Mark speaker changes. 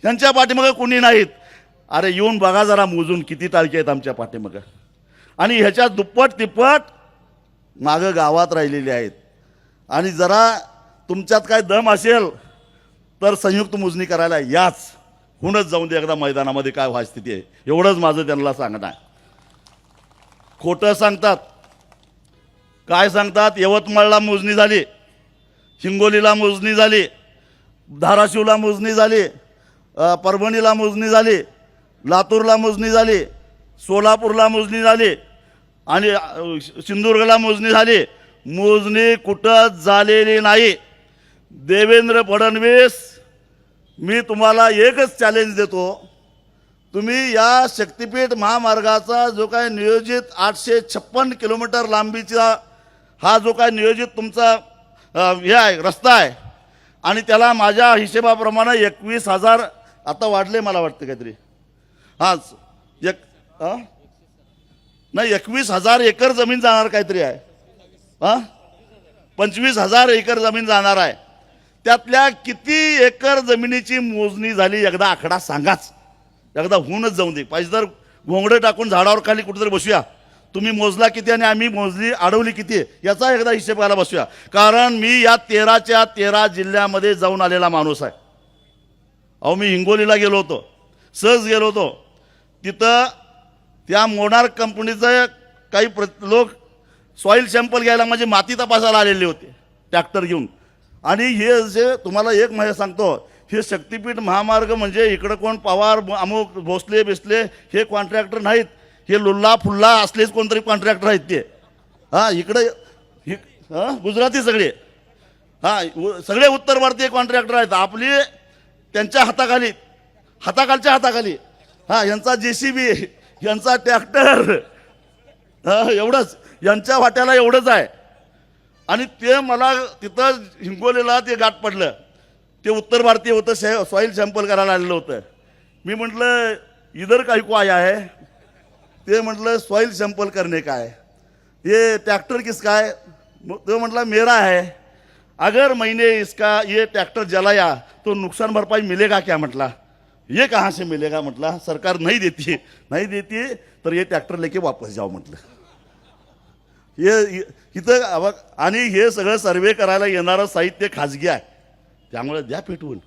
Speaker 1: यांच्या पाठीमागं कोणी नाहीत. अरे येऊन बघा जरा मोजून किती टाळके आहेत आमच्या पाठीमागं, आणि ह्याच्या दुप्पट तिप्पट मागं गावात राहिलेले आहेत. आणि जरा तुमच्यात काय दम असेल तर संयुक्त मोजणी करायला याच, हुनच जाऊन दे एकदा मैदानामध्ये काय व्हायची स्थिती आहे, एवढंच माझं त्यांना सांगणं आहे. खोटं सांगतात. काय सांगतात? यवतमाळला मोजणी झाली, हिंगोलीला मोजणी झाली, धाराशिवला मोजणी झाली, परभणीला मोजणी झाली, लातूरला मोजणी झाली, सोलापूरला मोजणी झाली आणि सिंधुदुर्गला मोजणी झाली. मोजणी कुठंच झालेली नाही. देवेंद्र फडणवीस, मी तुम्हाला एकच चॅलेंज देतो. तुम्ही या शक्तिपीठ महामार्गाचा जो काय नियोजित 856 किलोमीटर लांबीचा हा जो काय नियोजित तुमचा हे आहे, रस्ता आहे, आणि त्याला माझ्या हिशेबाप्रमाणे 21,000 आता वाढले मला वाटतं काहीतरी, हां नाही 21,000 एकर जमीन जाणार काहीतरी आहे, हां 25,000 एकर जमीन जाणार आहे. त्यातल्या किती एकर जमिनीची मोजणी झाली एकदा आकडा सांगाच. एकदा होऊनच जाऊन दे. पाहिजे तर घोंगडे टाकून झाडावर खाली कुठेतरी बसूया, तुम्ही मोजला किती आणि आम्ही मोजली अडवली किती याचा एकदा हिशेब करायला बसूया. कारण मी या 13च्या 13 जिल्ह्यामध्ये जाऊन आलेला माणूस आहे. अहो मी हिंगोलीला गेलो होतो, सहज गेलो होतो. तिथं त्या मोनार्क कंपनीचं काही लोक सॉईल सॅम्पल घ्यायला म्हणजे माती तपासायला आलेले होते ट्रॅक्टर घेऊन. आणि हे जे तुम्हाला एक माहिती सांगतो, हे शक्तिपीठ महामार्ग म्हणजे इकडं कोण पवार अमुक भोसले बिसले हे कॉन्ट्रॅक्टर नाहीत, हे लुल्ला फुल्ला असलेच कोणतरी कॉन्ट्रॅक्टर आहेत ते. हां इकडे गुजराती सगळे, हां सगळे उत्तर भारतीय कॉन्ट्रॅक्टर आहेत. आपली त्यांच्या हाताखालच्या हाताखाली हां यांचा JCB, यांचा ट्रॅक्टर, एवढंच यांच्या वाट्याला एवढंच आहे. आणि ते मला तिथं हिंगोलीला ते गाठ पडलं. ते उत्तर भारतीय होतं, सॉईल सॅम्पल करायला आलेलं होतं. मी म्हटलं इधर काही को आया है? ते म्हटलं सॉईल सॅम्पल करने का है. ये ट्रैक्टर किसका है? तो म्हटला मेरा है. अगर मैंने इसका ये ट्रैक्टर जलाया तो नुकसान भरपाई मिलेगा क्या? म्हटला ये कहाँ से मिलेगा? म्हटला सरकार नहीं देती तर ये ट्रॅक्टर लेके वापस जाओ म्हटलं. हे इथं आणि हे सगळं सर्वे करायला येणारं साहित्य खाजगी आहे, त्यामुळे द्या पेटवून.